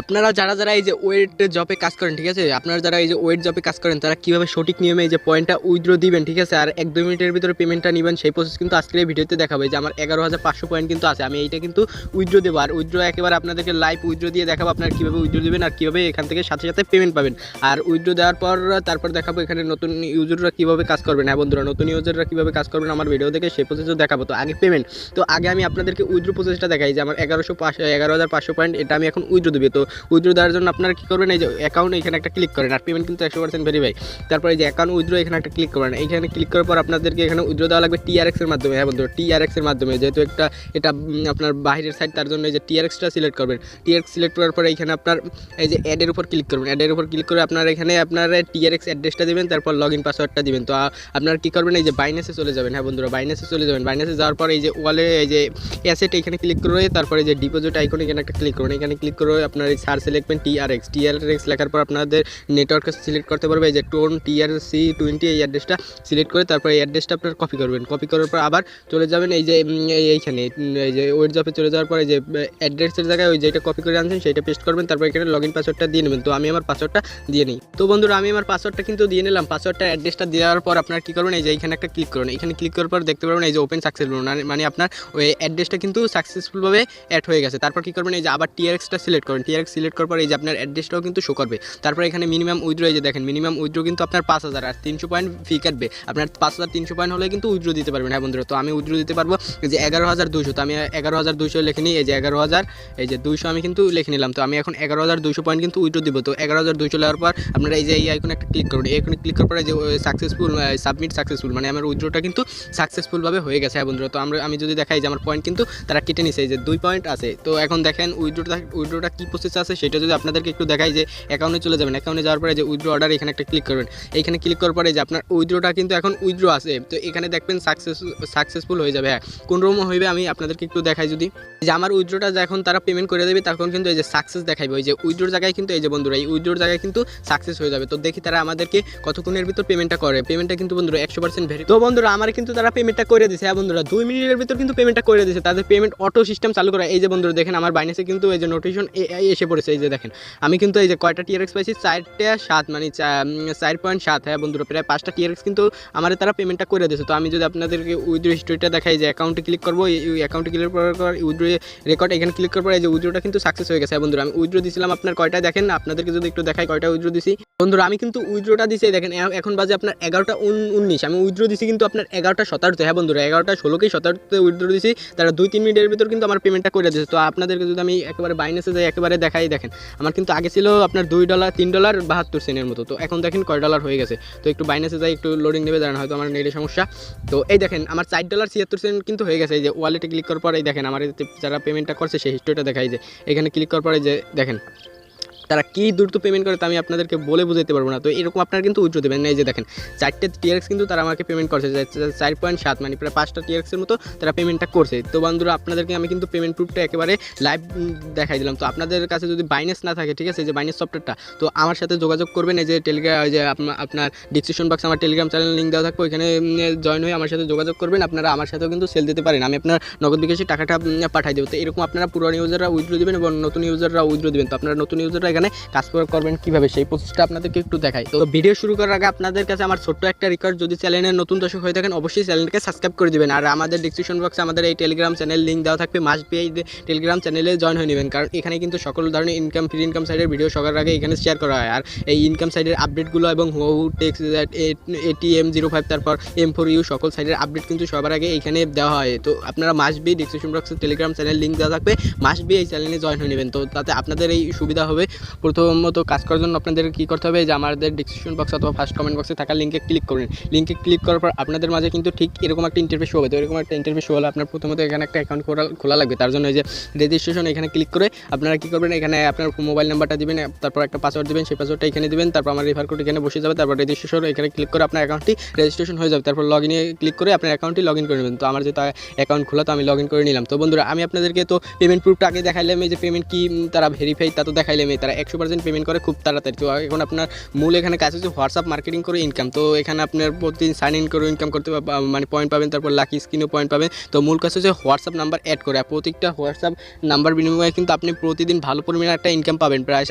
আপনারা যারা এই যে ওয়েট জবে কাজ করেন, ঠিক আছে, আপনারা যারা এই যে ওয়েট জবে কাজ করেন তারা কীভাবে সঠিক নিয়মে এই যে পয়েন্টটা উইথড্র দিবেন, ঠিক আছে, আর 1-2 মিনিটের ভিতরে পেমেন্টটা নেবেন, সেই প্রসেস কিন্তু আজকের এই ভিডিওতে দেখাবো। যে আমার 11,500 পয়েন্ট কিন্তু আছে, আমি এইটা কিন্তু উইথড্র দেবো, আর উইথড্র একেবারে আপনাদেরকে লাইভ উইথড্র দিয়ে দেখাবো আপনারা কীভাবে উইথড্র দেবেন আর কীভাবে এখান থেকে সাথে সাথে পেমেন্ট পাবেন। আর উইথড্র দেওয়ার পর তারপর দেখাবো এখানে নতুন ইউজাররা কীভাবে কাজ করবেন। হ্যাঁ বন্ধুরা, নতুন ইউজাররা কীভাবে কাজ করবেন আমার ভিডিও দেখে সেই প্রসেসও দেখাবো। তো আগে পেমেন্ট, তো আগে আমি আপনাদেরকে উইথড্র প্রসেসটা দেখাই। যে আমার 11,500 পয়েন্ট এটা আমি এখন উইথড্র দেবো। তো উইথড্র দেওয়ার জন্য আপনারা কী করবেন, এই যে অ্যাকাউন্ট এখানে একটা ক্লিক করেন, আর পেমেন্ট কিন্তু 100% ভেরিফাই। তারপরে এই যে অ্যাকাউন্ট উইথড্র এখানে একটা ক্লিক করবেন, এইখানে ক্লিক করার পর আপনাদেরকে এখানে উইথড্র দেওয়া লাগবে TRX এর মাধ্যমে। হ্যাঁ বন্ধু, TRX এর মাধ্যমে, যেহেতু এটা আপনার বাইরের সাইড, তার জন্য এই যে TRXটা সিলেক্ট করবেন। TRX সিলেক্ট করার পরে এখানে আপনার এই যে অ্যাডের উপর ক্লিক করবেন, অ্যাডের উপর ক্লিক করে আপনার এখানে আপনার TRX অ্যাড্রেসটা দেবেন, তারপর লগ ইন পাসওয়ার্ডটা দিবেন। তো আপনারা কী করবেন, এই যে বাইন্যান্সে চলে যাবেন। হ্যাঁ বন্ধুরা, বাইন্যান্সে চলে যাবেন। বাইন্যান্সে যাওয়ার পর এই যে ওয়ালে এই যে অ্যাসেট এখানে ক্লিক করে, তারপরে যে ডিপোজিট আইকন এখানে একটা ক্লিক করবেন। এখানে ক্লিক করে আপনার এই সার্চ লিখবেন TRX লেখার পর আপনাদের নেটওয়ার্কে সিলেক্ট করতে পারবে এই যে টোন TRC20 এই অ্যাড্রেসটা সিলেক্ট করে, তারপরে এই অ্যাড্রেসটা আপনার কপি করবেন। কপি করার পর আবার চলে যাবেন এই যে এইখানে এই যে ওয়েট জবে চলে যাওয়ার পরে যে অ্যাড্রেসের জায়গায় ওই যেটা কপি করে আনছেন সেটা পেস্ট করবেন, তারপর এখানে লগ ইন পাসওয়ার্ডটা দিয়ে নেবেন। তো আমি আমার পাসওয়ার্ডটা দিয়ে নিই। তো বন্ধুরা, আমি আমার পাসওয়ার্ডটা কিন্তু দিয়ে নিলাম। পাসওয়ার্ডটা অ্যাড্রেসটা দেওয়ার পর আপনারা কী করবেন, এই যে এইখানে একটা ক্লিক করুন। এখানে ক্লিক করার পর দেখতে পারবেন এই যে ওপেন সাকসেসফুল, মানে আপনার ওই অ্যাড্রেসটা কিন্তু সাকসেসফুলভাবে অ্যাড হয়ে গেছে। তারপর কী করবেন, এই যে আবার TRXটা সিলেক্ট করেন। TRX সিলেক্ট করার পর এই যে আপনার অ্যাড্রেসটাও কিন্তু শো করবে। তারপর এখানে মিনিমাম উইথড্র, এই যে দেখেন মিনিমাম উইথড্র কিন্তু আপনার 5,000 আর 300 পয়েন্ট ফি কাটবে। আপনার 5,300 পয়েন্ট হলে কিন্তু উইথড্র দিতে পারবেন। হ্যাঁ বন্ধুরা, তো আমি উইথড্র দিতে পারবো যে 11,200। তো আমি 11,200 লিখে নিই। এই যে 11,200 আমি কিন্তু লিখে নিলাম। তো আমি এখন 11,200 পয়েন্ট কিন্তু উইথড্র দিব। তো 11,200 লেওয়ার পর আপনারা এই যে এই আইকনে একটা ক্লিক করুন। এই আইকনে ক্লিক করার পরে যে সাকসেসফুল সাবমিট সাকসেসফুল, মানে আমার উইথড্রটা কিন্তু সাকসেসফুলভাবে হয়ে গেছে। হ্যাঁ বন্ধুরা, তো আমি যদি দেখাই যে আমার পয়েন্ট কিন্তু তারা কেটে নিছে, এই যে 2 পয়েন্ট আছে। তো এখন দেখেন উইথড্রটা কী প্রসেস আছে সেটা যদি আপনাদেরকে একটু দেখাই। যে অ্যাকাউন্টে চলে যাবেন, অ্যাকাউন্টে যাওয়ার পরে যে উইথড্র অর্ডার এখানে একটা ক্লিক করবেন। এইখানে ক্লিক করার পরে যে আপনার উইথড্রটা কিন্তু এখন উইথড্র আছে। তো এখানে দেখবেন সাকসেসফুল হয়ে যাবে। হ্যাঁ, কোন রকম হইবে আমি আপনাদেরকে একটু দেখাই। যদি যে আমার উইথড্রটা যখন তারা পেমেন্ট করে দেবে তখন কিন্তু এই যে সাকসেস দেখাইবে। ওই যে উইথড্রোর জায়গায় কিন্তু এই যে বন্ধুরা এই উইথড্রোর জায়গায় কিন্তু সাকসেস হয়ে যাবে। তো দেখি তারা আমাদেরকে কতক্ষণের ভিতর পেমেন্টটা করে। পেমেন্টটা কিন্তু বন্ধুরা 100% ভেরি। তো বন্ধুরা, আমার কিন্তু তারা পেমেন্টটা করে দিয়েছে। হ্যাঁ বন্ধুরা, 2 মিনিটের ভিতর কিন্তু পেমেন্টটা করে দিয়েছে। তাদের পেমেন্ট অটো সিস্টেম চালু করা। এই যে বন্ধুরা দেখেন আমার বাইন্যান্সে কিন্তু এই যে নোটিফিকেশন এসে পড়েছে। এই যে দেখেন আমি কিন্তু এই যে কয়টা TRX পাইছি, 4.7 মানে 4.7। হ্যাঁ বন্ধুরা, প্রায় 5টা TRX কিন্তু আমার তারা পেমেন্টটা করে দিয়েছে। তো আমি যদি আপনাদেরকে উইথড্র হিস্ট্রিটা দেখাই, যে অ্যাকাউন্টে ক্লিক করবো, এই অ্যাকাউন্টে ক্লিক করার পর উইথড্র রেকর্ড এখানে ক্লিক করার পর এই যে উইথড্রটা কিন্তু সাকসেস হয়ে গেছে। বন্ধুরা, আমি উইথড্র দিয়েছিলাম আপনার কয়টা দেখেন, আপনাদেরকে যদি একটু দেখাই কয়টা উইথড্র দিছি। বন্ধুরা, আমি কিন্তু উইথড্রটা দিছি দেখেন এখন বাজে আপনার 11টা 19। আমি উইথড্র দিছি কিন্তু আপনার 11টা 17। হ্যাঁ বন্ধুরা, 11টা 16 উইথড্র দিছি। তারা 2-3 মিনিটের ভিতর কিন্তু আমার পেমেন্টটা করে দিয়েছে। তো আপনাদেরকে যদি আমি একেবারে বাইন্যান্সে যাই একেবারে দেখাই, দেখেন আমার কিন্তু আগে ছিল আপনার $2 $3.72 মতো। তো এখন দেখেন কয় ডলার হয়ে গেছে। তো একটু বাইন্যান্সে যাই, একটু লোডিং নেবে, দাঁড়ান হয়তো আমার নেটের সমস্যা। তো এই দেখেন আমার $4.76 কিন্তু হয়ে গেছে। এই যে ওয়ালেটে ক্লিক করার পরে দেখেন আমার যারা পেমেন্টটা করছে সেই হিস্ট্রিটা দেখাই। যে এখানে ক্লিক করার পরে যে দেখেন তারা কী দ্রুত পেমেন্ট করে তা আমি আপনাদেরকে বলে বুঝাতে পারবো না। তো এরকম আপনারা কিন্তু উইথড্র দেবেন। এই যে দেখেন 4টে TRX কিন্তু তারা আমাকে পেমেন্ট করছে 4.7, মানে প্রায় 5টা TRX এর মতো তারা পেমেন্টটা করছে। তো বন্ধুরা, আপনাদেরকে আমি কিন্তু পেমেন্ট প্রুফটা একেবারে লাইভ দেখাই দিলাম। তো আপনাদের কাছে যদি বাইন্যান্স না থাকে, ঠিক আছে, যে বাইন্যান্স সফটওয়্যারটা, তো আমার সাথে যোগাযোগ করবেন। এই যে যে আপনার ডিসক্রিপশন বক্সে আমার টেলিগ্রাম চ্যানেল লিঙ্ক দেওয়া থাকবে, ওইখানে জয়েন হয়ে আমার সাথে যোগাযোগ করবেন। আপনারা আমার সাথেও কিন্তু সেল দিতে পারেন, আমি আপনার নগদ বিকাশে টাকাটা পাঠাই দেবো। তো এরকম আপনারা পুরনো ইউজাররা উইথড্র দেবেন এবং নতুন ইউজাররা উইথড্র দেবেন। তো আপনারা নতুন ইউজাররা এখানে কাজ করবেন কীভাবে সেই প্রসেসটা আপনাদেরকে একটু দেখাই। তো ভিডিও শুরু করার আগে আপনাদের কাছে আমার ছোট্ট একটা রিকোয়েস্ট, যদি চ্যানেলের নতুন দর্শক হয়ে থাকেন অবশ্যই চ্যানেলটাকে সাবস্ক্রাইব করে দিবেন। আর আমাদের ডিসক্রিপশন বক্সে আমাদের এই টেলিগ্রাম চ্যানেল লিঙ্ক দেওয়া থাকবে, মাস্ট বি এই টেলিগ্রাম চ্যানেলে জয়েন হয়ে নেবেন। কারণ এখানে কিন্তু সকল ধরনের ফ্রি ইনকাম সাইডের ভিডিও সবার আগে এখানে শেয়ার করা হয়। আর এই ইনকাম সাইডের আপডেটগুলো এবং হু টেক্স ATM05 তারপর M4U সকল সাইডের আপডেট কিন্তু সবার আগে এখানে দেওয়া হয়। তো আপনারা মাস্ট বি ডিসক্রিপশন বক্সে টেলিগ্রাম চ্যানেল লিঙ্ক দেওয়া থাকবে, মাস্ট বি এই চ্যানেলে জয়েন হয়ে নেবেন। তো তাতে আপনাদের এই সুবিধা হবে। প্রথমত কাজ করার জন্য আপনাদের কী করতে হবে, যে আমাদের ডিসক্রিপশন বক্স অথবা ফার্স্ট কমেন্ট বক্সে থাকা লিঙ্কে ক্লিক করুন। লিঙ্কে ক্লিক করার পর আপনাদের মাঝে কিন্তু ঠিক এরকম একটা ইন্টারফেস হবে। তো এরকম একটা ইন্টারফেস হলে আপনার প্রথমত এখানে একটা অ্যাকাউন্ট খোলা লাগবে। তার জন্য এই যে রেজিস্ট্রেশন এখানে ক্লিক করে আপনারা কী করবেন, এখানে আপনার মোবাইল নাম্বারটা দিবেন, তারপর একটা পাসওয়ার্ড দিবেন, সেই পাসওয়ার্ডটা এখানে দিবেন, তারপর আমার রেফার কোড এখানে বসে যাবে, তারপর রেজিস্ট্রেশন এখানে ক্লিক করে আপনার অ্যাকাউন্টটি রেজিস্ট্রেশন হয়ে যাবে। তারপর লগ ইনে ক্লিক করে আপনার অ্যাকাউন্টটি লগ ইন করে নেবেন। তো আমার যেহেতু অ্যাকাউন্ট খোলা, তো আমি লগ ইন করে নিলাম। তো বন্ধুরা, আমি আপনাদেরকে তো পেমেন্ট প্রুফটা আগে দেখাইলাম, এই যে পেমেন্ট কি তারা ভেরিফাই তা তো দেখাইলাম, তারা 100% পেমেন্ট করে খুব তাড়াতাড়ি। তো এখন আপনার মূল এখানে কাজ হচ্ছে হোয়াটসঅ্যাপ মার্কেটিং করে ইনকাম। তো এখানে আপনার প্রতিদিন সাইন ইন করে ইনকাম করতে মানে পয়েন্ট পাবেন, তারপর লাকি স্ক্রিনেও পয়েন্ট পাবেন। তো মূল কাজ হচ্ছে হোয়াটসঅ্যাপ নাম্বার অ্যাড করে, প্রত্যেকটা হোয়াটসঅ্যাপ নাম্বার বিনিময়ে কিন্তু আপনি প্রতিদিন ভালো পরিমাণে একটা ইনকাম পাবেন, প্রায়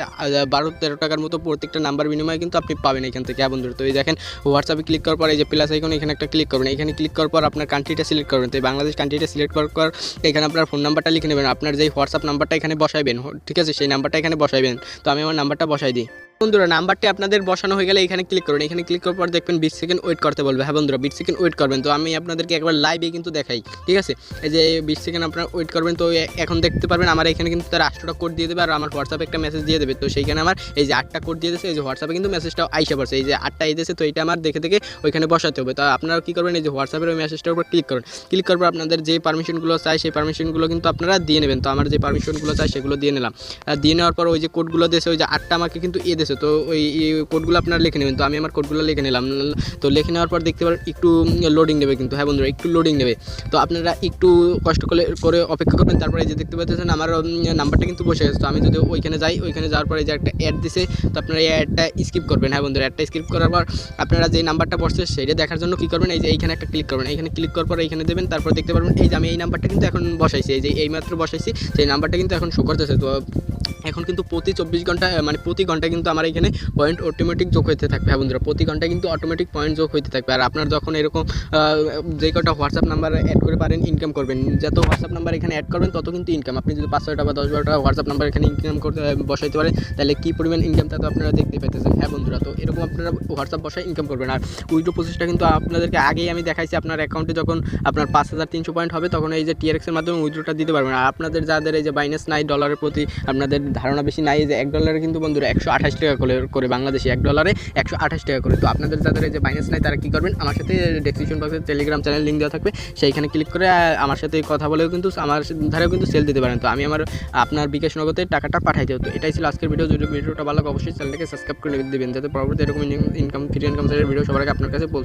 12-13 টাকার মতো প্রত্যেকটা নাম্বার বিনিময়ে কিন্তু আপনি পাবেন এখান থেকে। বন্ধুরা তো এই দেখেন হোয়াটসঅ্যাপে ক্লিক করার পর এই যে প্লাস আইকন এখানে একটা ক্লিক করবেন, এখানে ক্লিক করার পর আপনার কান্ট্রিটা সিলেক্ট করবেন। তো বাংলাদেশ কান্ট্রিটা সিলেক্ট করার পর এখানে আপনার ফোন নাম্বারটা লিখে নেবেন, আপনার যেই হোয়াটসঅ্যাপ নাম্বারটা এখানে বসাইবেন, ঠিক আছে, সেই নাম্বারটা এখানে বসাইবেন। তো আমি আমার নাম্বারটা বসাই দিই। বন্ধুরা নাম্বারটি আপনাদের বসানো হয়ে গেলে এখানে ক্লিক করুন, এখানে ক্লিক করার পর দেখবেন 20 সেকেন্ড ওয়েট করতে বলবে। হ্যাঁ বন্ধুরা 20 সেকেন্ড ওয়েট করবেন। তো আমি আপনাদেরকে একবার লাইভে কিন্তু দেখাই, ঠিক আছে। এই যে 20 সেকেন্ড আপনারা ওয়েট করবেন। তো এখন দেখতে পারবেন আমার এখানে কিন্তু তারা 8টা কোড দিয়ে দেবে আর আমার হোয়াটসঅ্যাপে একটা মেসেজ দিয়ে দেবে। তো সেইখানে আমার এই যে 8টা কোড দিয়ে দিয়েছে, এই যে হোয়াটসঅ্যাপে কিন্তু মেসেজটাও আইসা পড়ছে, এই যে 8টা এসেছে। তো এটা আমার দেখে ওইখানে বসাতে হবে। তো আপনারা কী করবেন, এই যে হোয়াটসঅ্যাপের ওই মেসেজটার উপর ক্লিক করুন, ক্লিক করার পর আপনাদের যে পারমিশনগুলো চাই সেই পারমিশনগুলো কিন্তু আপনারা দিয়ে নেবেন। তো আমার যে পারমিশনগুলো চাই সেগুলো দিয়ে নিলাম। দিয়ে নেওয়ার পর ওই যে কোডগুলো দিয়েছে, ওই যে 8টা আমাকে কিন্তু দিয়েছে। তো ওই কোডগুলো আপনারা লিখে নেবেন। তো আমি আমার কোডগুলো লিখে নিলাম। তো লিখে নেওয়ার পর দেখতে পারেন একটু লোডিং নেবে কিন্তু। হ্যাঁ বন্ধুরা একটু লোডিং নেবে। তো আপনারা একটু কষ্ট করে অপেক্ষা করবেন। তারপরে এই যে দেখতে পাচ্ছেন আমার নাম্বারটা কিন্তু বসে গেছে। তো আমি যদি ওইখানে যাই, ওইখানে যাওয়ার পরে যে একটা অ্যাড দিছে, তো আপনারা এই অ্যাডটা স্কিপ করবেন। হ্যাঁ বন্ধুরা অ্যাডটা স্কিপ করার পর আপনারা যে নাম্বারটা বসছে সেটা দেখার জন্য কী করবেন, এই যে এইখানে একটা ক্লিক করবেন, এইখানে ক্লিক করার পর এইখানে দেবেন। তারপর দেখতে পারবেন এই যে আমি এই নাম্বারটা কিন্তু এখন বসাইছি, এই যে এইমাত্র বসাইছি, সেই নাম্বারটা কিন্তু এখন শো করতেছে। তো এখন কিন্তু প্রতি 24 ঘন্টা মানে প্রতি ঘন্টায় কিন্তু আমার এখানে পয়েন্ট অটোমেটিক যোগ হতে থাকবে। হ্যাঁ বন্ধুরা প্রতি ঘন্টায় কিন্তু অটোমেটিক পয়েন্ট যোগ হতে থাকবে। আর আপনার যখন এরকম যে কটা হোয়াটসঅ্যাপ নাম্বার অ্যাড করে পারেন ইনকাম করবেন, যত হোয়াটসঅ্যাপ নাম্বার এখানে অ্যাড করবেন তত কিন্তু ইনকাম। আপনি যদি 5-6টা বা 10-12টা হোয়াটসঅ্যাপ নাম্বার এখানে ইনকাম করতে বসাইতে পারেন, তাহলে কী পরিমাণ ইনকাম তা তো আপনারা দেখতে পাইতেছেন। হ্যাঁ বন্ধুরা তো এরকম আপনারা হোয়াটসঅ্যাপ বসায় ইনকাম করবেন। আর উইথড্র প্রসেসটা কিন্তু আপনাদেরকে আগেই আমি দেখাইছি। আপনার অ্যাকাউন্টে যখন আপনার 5300 পয়েন্ট হবে তখন এই যে TRX-এর মাধ্যমে উইথড্রটা দিতে পারবেন। আর আপনাদের যাদের এই যে বাইন্যান্স নাই, ডলারের প্রতি আপনাদের ধারণা বেশি নাই, যে $1 কিন্তু বন্ধুরা 128 টাকা করে বাংলাদেশি, $1 128 টাকা করে। তো আপনাদের যাদের এই যে বাইন্যান্স নাই তারা কী করবেন, আমার সাথে ডেসক্রিপশন বক্সে টেলিগ্রাম চ্যানেল লিঙ্ক দেওয়া থাকবে, সেইখানে ক্লিক করে আমার সাথে কথা বলেও কিন্তু আমার ধারেও কিন্তু সেল দিতে পারেন। তো আমি আপনার বিকাশ নগদে টাকাটা পাঠাই দেবো। তো এটাই ছিল আজকের ভিডিও। যদি ভিডিওটা ভালো লাগে অবশ্যই চ্যানেলটাকে সাবস্ক্রাইব করে দেবেন, যাতে পরবর্তী এরকম ইনকাম ফ্রি ইনকাম ভিডিও সবার আগে আপনার কাছে